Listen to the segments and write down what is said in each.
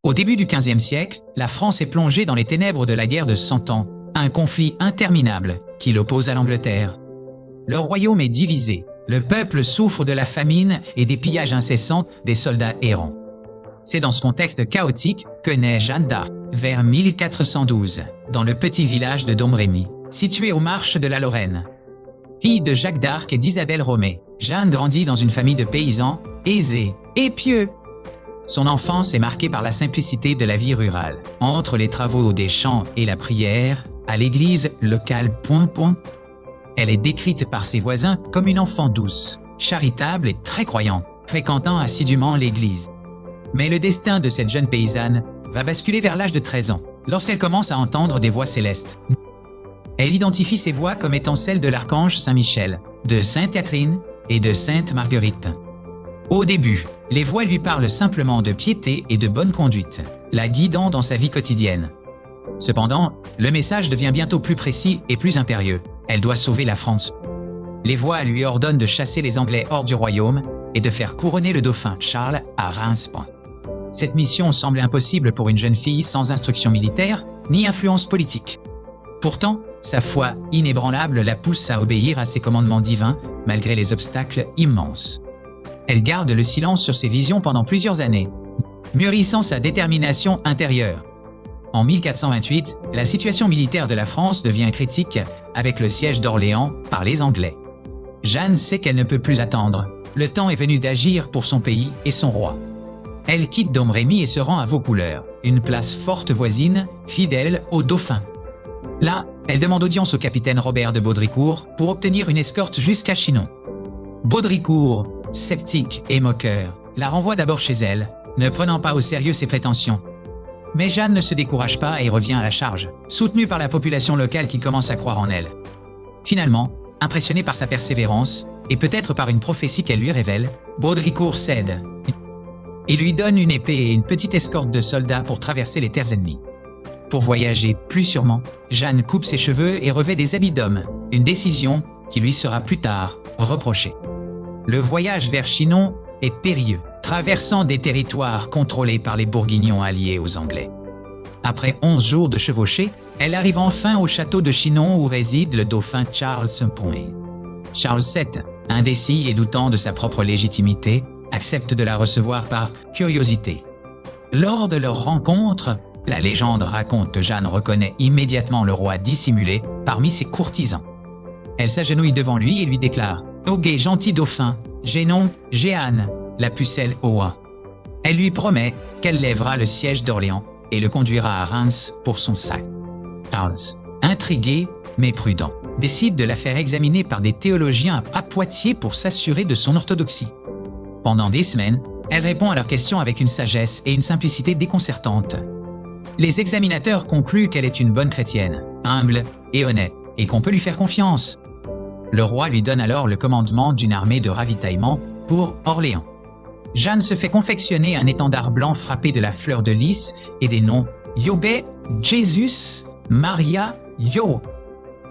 Au début du XVe siècle, la France est plongée dans les ténèbres de la guerre de 100 ans, un conflit interminable qui l'oppose à l'Angleterre. Le royaume est divisé, le peuple souffre de la famine et des pillages incessants des soldats errants. C'est dans ce contexte chaotique que naît Jeanne d'Arc, vers 1412, dans le petit village de Domrémy, situé aux marches de la Lorraine. Fille de Jacques d'Arc et d'Isabelle Romée, Jeanne grandit dans une famille de paysans, aisés et pieux. Son enfance est marquée par la simplicité de la vie rurale, entre les travaux des champs et la prière, à l'église locale. Elle est décrite par ses voisins comme une enfant douce, charitable et très croyante, fréquentant assidûment l'église. Mais le destin de cette jeune paysanne va basculer vers l'âge de 13 ans, lorsqu'elle commence à entendre des voix célestes. Elle identifie ces voix comme étant celles de l'archange Saint-Michel, de Sainte Catherine et de Sainte Marguerite. Au début, les voix lui parlent simplement de piété et de bonne conduite, la guidant dans sa vie quotidienne. Cependant, le message devient bientôt plus précis et plus impérieux. Elle doit sauver la France. Les voix lui ordonnent de chasser les Anglais hors du royaume et de faire couronner le dauphin Charles à Reims. Cette mission semble impossible pour une jeune fille sans instruction militaire ni influence politique. Pourtant, sa foi inébranlable la pousse à obéir à ses commandements divins malgré les obstacles immenses. Elle garde le silence sur ses visions pendant plusieurs années, mûrissant sa détermination intérieure. En 1428, la situation militaire de la France devient critique avec le siège d'Orléans par les Anglais. Jeanne sait qu'elle ne peut plus attendre. Le temps est venu d'agir pour son pays et son roi. Elle quitte Domrémy et se rend à Vaucouleurs, une place forte voisine, fidèle au dauphin. Là, elle demande audience au capitaine Robert de Baudricourt pour obtenir une escorte jusqu'à Chinon. Baudricourt, sceptique et moqueur, la renvoie d'abord chez elle, ne prenant pas au sérieux ses prétentions. Mais Jeanne ne se décourage pas et revient à la charge, soutenue par la population locale qui commence à croire en elle. Finalement, impressionné par sa persévérance, et peut-être par une prophétie qu'elle lui révèle, Baudricourt cède. Il lui donne une épée et une petite escorte de soldats pour traverser les terres ennemies. Pour voyager plus sûrement, Jeanne coupe ses cheveux et revêt des habits d'homme, une décision qui lui sera plus tard reprochée. Le voyage vers Chinon est périlleux, traversant des territoires contrôlés par les Bourguignons alliés aux Anglais. Après 11 jours de chevauchée, elle arrive enfin au château de Chinon où réside le dauphin Charles VII. Charles VII, indécis et doutant de sa propre légitimité, accepte de la recevoir par curiosité. Lors de leur rencontre, la légende raconte que Jeanne reconnaît immédiatement le roi dissimulé parmi ses courtisans. Elle s'agenouille devant lui et lui déclare « Ô gai gentil dauphin, j'ai nom Jeanne, la pucelle au roi. » Elle lui promet qu'elle lèvera le siège d'Orléans et le conduira à Reims pour son sac. Charles, intrigué mais prudent, décide de la faire examiner par des théologiens à Poitiers pour s'assurer de son orthodoxie. Pendant des semaines, elle répond à leurs questions avec une sagesse et une simplicité déconcertantes. Les examinateurs concluent qu'elle est une bonne chrétienne, humble et honnête, et qu'on peut lui faire confiance. Le roi lui donne alors le commandement d'une armée de ravitaillement pour Orléans. Jeanne se fait confectionner un étendard blanc frappé de la fleur de lys et des noms Yobé, Jésus, Maria, Yo.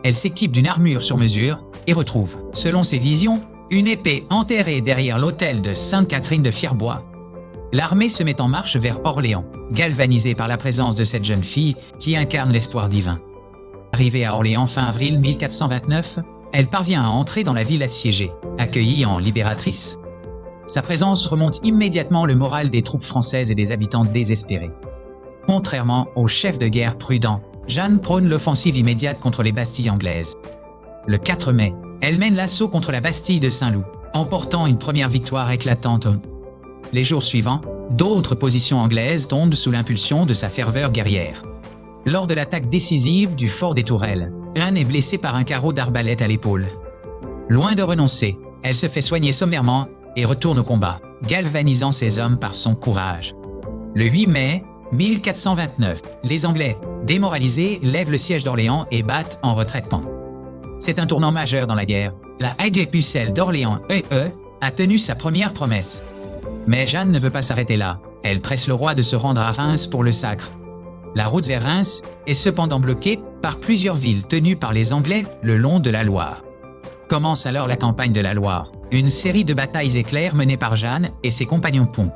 Elle s'équipe d'une armure sur mesure et retrouve, selon ses visions, une épée enterrée derrière l'autel de Sainte Catherine de Fierbois. L'armée se met en marche vers Orléans, galvanisée par la présence de cette jeune fille qui incarne l'espoir divin. Arrivée à Orléans fin avril 1429, elle parvient à entrer dans la ville assiégée, accueillie en libératrice. Sa présence remonte immédiatement le moral des troupes françaises et des habitants désespérés. Contrairement au chef de guerre prudent, Jeanne prône l'offensive immédiate contre les bastilles anglaises. Le 4 mai, elle mène l'assaut contre la Bastille de Saint-Loup, emportant une première victoire éclatante. Les jours suivants, d'autres positions anglaises tombent sous l'impulsion de sa ferveur guerrière. Lors de l'attaque décisive du fort des Tourelles, Jeanne est blessée par un carreau d'arbalète à l'épaule. Loin de renoncer, elle se fait soigner sommairement et retourne au combat, galvanisant ses hommes par son courage. Le 8 mai 1429, les Anglais, démoralisés, lèvent le siège d'Orléans et battent en retraite. C'est un tournant majeur dans la guerre. La Haie Pucelle d'Orléans a tenu sa première promesse. Mais Jeanne ne veut pas s'arrêter là. Elle presse le roi de se rendre à Reims pour le sacre. La route vers Reims est cependant bloquée par plusieurs villes tenues par les Anglais le long de la Loire. Commence alors la campagne de la Loire, Une série de batailles éclairs menées par Jeanne et ses compagnons pont.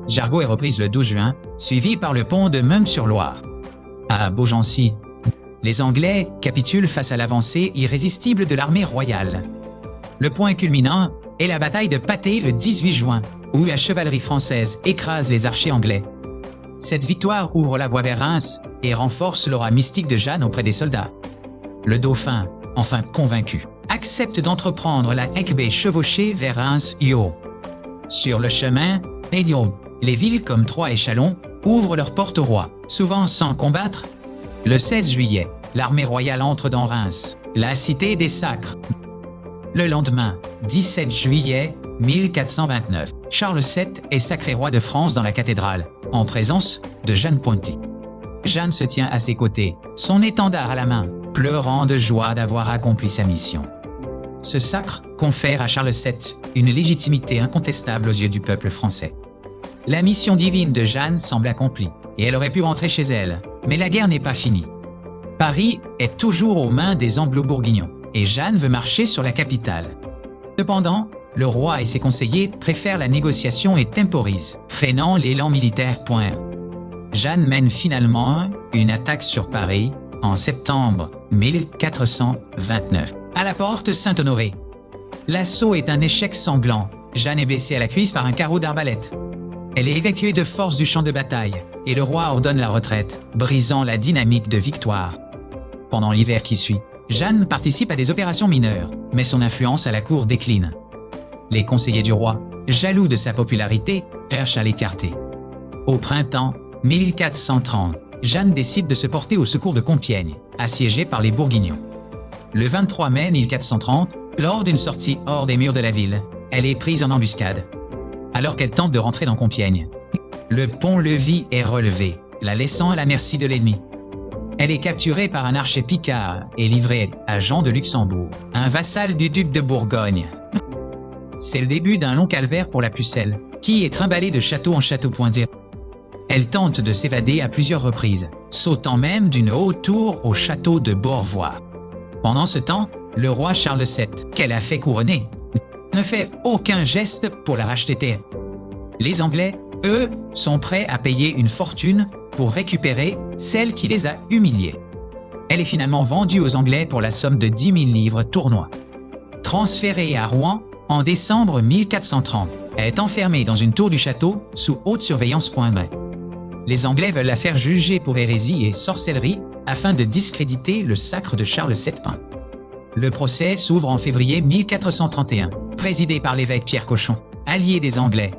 Jargeau est reprise le 12 juin, suivie par le pont de Meung-sur-Loire. À Beaugency, les Anglais capitulent face à l'avancée irrésistible de l'armée royale. Le point culminant est la bataille de Patay le 18 juin, où la chevalerie française écrase les archers anglais. Cette victoire ouvre la voie vers Reims et renforce l'aura mystique de Jeanne auprès des soldats. Le dauphin, enfin convaincu, accepte d'entreprendre la Hecbay chevauchée vers Reims-Yo. Sur le chemin, les villes comme Troyes et Châlons ouvrent leurs portes au roi, souvent sans combattre. Le 16 juillet, l'armée royale entre dans Reims, la cité des sacres. Le lendemain, 17 juillet 1429, Charles VII est sacré roi de France dans la cathédrale, en présence de Jeanne Ponty. Jeanne se tient à ses côtés, son étendard à la main, pleurant de joie d'avoir accompli sa mission. Ce sacre confère à Charles VII une légitimité incontestable aux yeux du peuple français. La mission divine de Jeanne semble accomplie, et elle aurait pu rentrer chez elle, mais la guerre n'est pas finie. Paris est toujours aux mains des Anglo-Bourguignons, et Jeanne veut marcher sur la capitale. Cependant, le roi et ses conseillers préfèrent la négociation et temporisent, freinant l'élan militaire. Jeanne mène finalement une attaque sur Paris en septembre 1429, à la porte Saint-Honoré. L'assaut est un échec sanglant. Jeanne est blessée à la cuisse par un carreau d'arbalète. Elle est évacuée de force du champ de bataille, et le roi ordonne la retraite, brisant la dynamique de victoire. Pendant l'hiver qui suit, Jeanne participe à des opérations mineures, mais son influence à la cour décline. Les conseillers du roi, jaloux de sa popularité, cherchent à l'écarter. Au printemps 1430, Jeanne décide de se porter au secours de Compiègne, assiégée par les Bourguignons. Le 23 mai 1430, lors d'une sortie hors des murs de la ville, elle est prise en embuscade. Alors qu'elle tente de rentrer dans Compiègne, le pont-levis est relevé, la laissant à la merci de l'ennemi. Elle est capturée par un archer picard et livrée à Jean de Luxembourg, un vassal du duc de Bourgogne. C'est le début d'un long calvaire pour la pucelle, qui est trimballée de château en château. Elle tente de s'évader à plusieurs reprises, sautant même d'une haute tour au château de Beaurevoir. Pendant ce temps, le roi Charles VII, qu'elle a fait couronner, ne fait aucun geste pour la racheter. Les Anglais, eux, sont prêts à payer une fortune pour récupérer celle qui les a humiliés. Elle est finalement vendue aux Anglais pour la somme de 10 000 livres tournois. Transférée à Rouen en décembre 1430, elle est enfermée dans une tour du château sous haute surveillance. Les Anglais veulent la faire juger pour hérésie et sorcellerie afin de discréditer le sacre de Charles VII. Le procès s'ouvre en février 1431, présidé par l'évêque Pierre Cochon, allié des Anglais.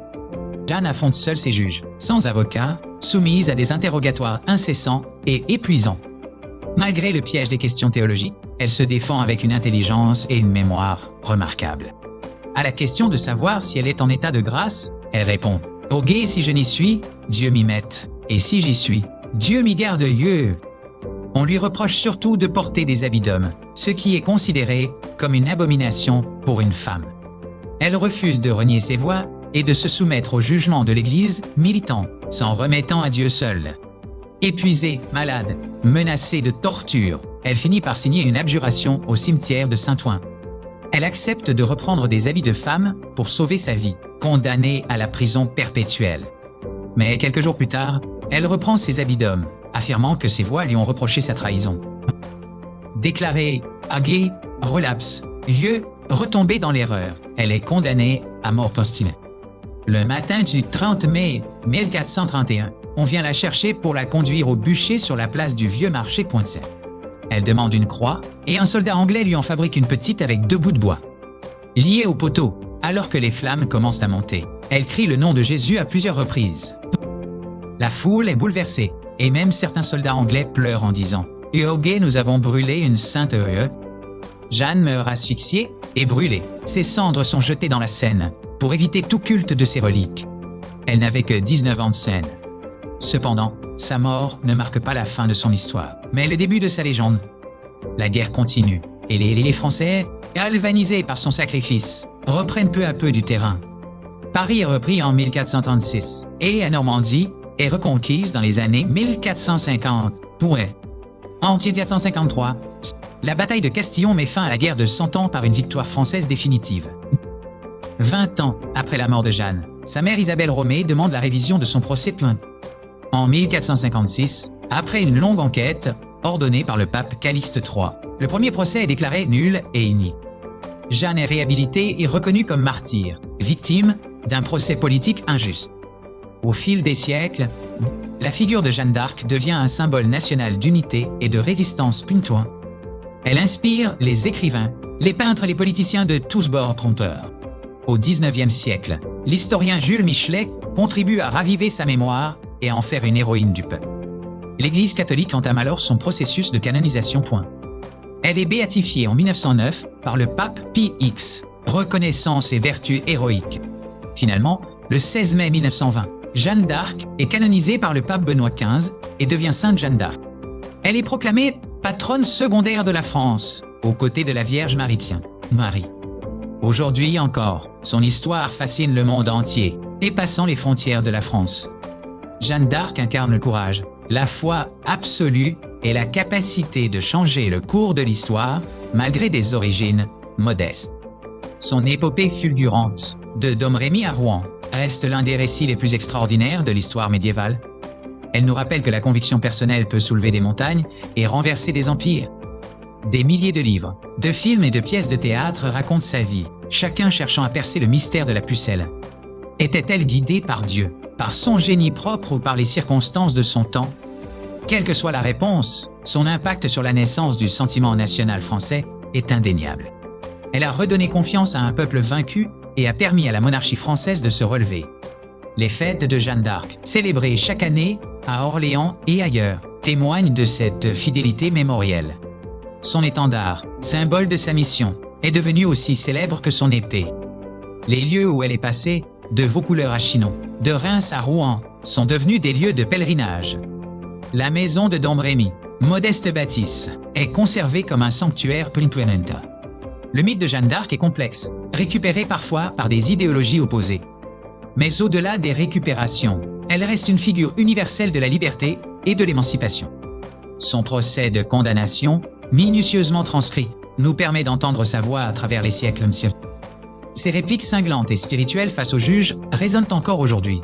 Jeanne affronte seule ses juges, sans avocat, soumise à des interrogatoires incessants et épuisants. Malgré le piège des questions théologiques, elle se défend avec une intelligence et une mémoire remarquables. À la question de savoir si elle est en état de grâce, elle répond « Au guet, si je n'y suis, Dieu m'y mette, et si j'y suis, Dieu m'y garde lieu ». On lui reproche surtout de porter des habits d'homme, ce qui est considéré comme une abomination pour une femme. Elle refuse de renier ses voix et de se soumettre au jugement de l'Église, militant, s'en remettant à Dieu seul. Épuisée, malade, menacée de torture, elle finit par signer une abjuration au cimetière de Saint-Ouen. Elle accepte de reprendre des habits de femme pour sauver sa vie, condamnée à la prison perpétuelle. Mais quelques jours plus tard, elle reprend ses habits d'homme, affirmant que ses voix lui ont reproché sa trahison. Déclarée aguë, relapse, vieux, retombée dans l'erreur, elle est condamnée à mort posthume. Le matin du 30 mai 1431, on vient la chercher pour la conduire au bûcher sur la place du Vieux Marché. Elle demande une croix et un soldat anglais lui en fabrique une petite avec 2 bouts de bois. Liée au poteau, alors que les flammes commencent à monter, elle crie le nom de Jésus à plusieurs reprises. La foule est bouleversée, et même certains soldats anglais pleurent en disant « Uoge, nous avons brûlé une sainte Ue ». Jeanne meurt asphyxiée et brûlée. Ses cendres sont jetées dans la Seine, pour éviter tout culte de ses reliques. Elle n'avait que 19 ans de scène. Cependant, sa mort ne marque pas la fin de son histoire, mais le début de sa légende. La guerre continue, et les Français, galvanisés par son sacrifice, reprennent peu à peu du terrain. Paris est repris en 1436, et la Normandie est reconquise dans les années 1450. En 1453, la bataille de Castillon met fin à la guerre de 100 ans par une victoire française définitive. 20 ans après la mort de Jeanne, sa mère Isabelle Romée demande la révision de son procès. En 1456, après une longue enquête, ordonnée par le pape Calixte III, le premier procès est déclaré nul et inique. Jeanne est réhabilitée et reconnue comme martyre, victime d'un procès politique injuste. Au fil des siècles, la figure de Jeanne d'Arc devient un symbole national d'unité et de résistance. Elle inspire les écrivains, les peintres et les politiciens de tous bords. Au XIXe siècle, l'historien Jules Michelet contribue à raviver sa mémoire et à en faire une héroïne du peuple. L'Église catholique entame alors son processus de canonisation. Elle est béatifiée en 1909 par le pape Pie X, reconnaissant ses vertus héroïques. Finalement, le 16 mai 1920, Jeanne d'Arc est canonisée par le pape Benoît XV et devient Sainte Jeanne d'Arc. Elle est proclamée patronne secondaire de la France, aux côtés de la Vierge Marie. Aujourd'hui encore, son histoire fascine le monde entier, dépassant les frontières de la France. Jeanne d'Arc incarne le courage, la foi absolue et la capacité de changer le cours de l'histoire malgré des origines modestes. Son épopée fulgurante, de Domrémy à Rouen, reste l'un des récits les plus extraordinaires de l'histoire médiévale. Elle nous rappelle que la conviction personnelle peut soulever des montagnes et renverser des empires. Des milliers de livres, de films et de pièces de théâtre racontent sa vie, chacun cherchant à percer le mystère de la pucelle. Était-elle guidée par Dieu, par son génie propre ou par les circonstances de son temps? Quelle que soit la réponse, son impact sur la naissance du sentiment national français est indéniable. Elle a redonné confiance à un peuple vaincu et a permis à la monarchie française de se relever. Les fêtes de Jeanne d'Arc, célébrées chaque année à Orléans et ailleurs, témoignent de cette fidélité mémorielle. Son étendard, symbole de sa mission, est devenu aussi célèbre que son épée. Les lieux où elle est passée, de Vaucouleurs à Chinon, de Reims à Rouen, sont devenus des lieux de pèlerinage. La maison de Domrémy, modeste bâtisse, est conservée comme un sanctuaire. Le mythe de Jeanne d'Arc est complexe, récupéré parfois par des idéologies opposées. Mais au-delà des récupérations, elle reste une figure universelle de la liberté et de l'émancipation. Son procès de condamnation, minutieusement transcrit, nous permet d'entendre sa voix à travers les siècles. Ses répliques cinglantes et spirituelles face aux juges résonnent encore aujourd'hui.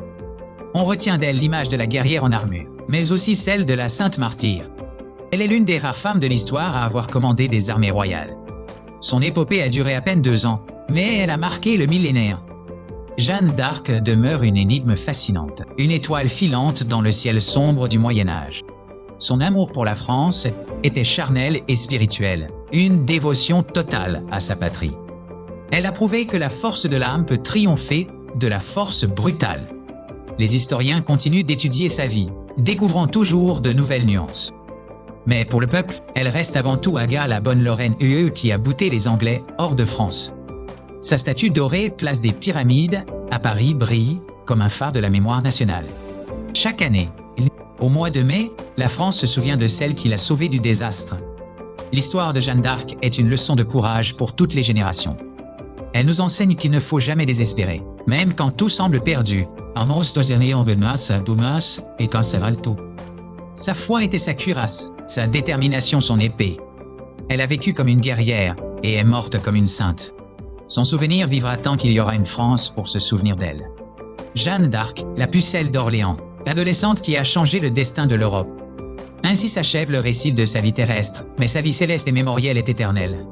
On retient d'elle l'image de la guerrière en armure, mais aussi celle de la sainte martyre. Elle est l'une des rares femmes de l'histoire à avoir commandé des armées royales. Son épopée a duré à peine 2 ans, mais elle a marqué le millénaire. Jeanne d'Arc demeure une énigme fascinante, une étoile filante dans le ciel sombre du Moyen-Âge. Son amour pour la France était charnel et spirituel, une dévotion totale à sa patrie. Elle a prouvé que la force de l'âme peut triompher de la force brutale. Les historiens continuent d'étudier sa vie, découvrant toujours de nouvelles nuances. Mais pour le peuple, elle reste avant tout Aga la bonne Lorraine qui a bouté les Anglais hors de France. Sa statue dorée, place des Pyramides, à Paris, brille comme un phare de la mémoire nationale. Chaque année, au mois de mai, la France se souvient de celle qui l'a sauvée du désastre. L'histoire de Jeanne d'Arc est une leçon de courage pour toutes les générations. Elle nous enseigne qu'il ne faut jamais désespérer, même quand tout semble perdu. Sa foi était sa cuirasse, sa détermination son épée. Elle a vécu comme une guerrière et est morte comme une sainte. Son souvenir vivra tant qu'il y aura une France pour se souvenir d'elle. Jeanne d'Arc, la pucelle d'Orléans, l'adolescente qui a changé le destin de l'Europe. Ainsi s'achève le récit de sa vie terrestre, mais sa vie céleste et mémorielle est éternelle.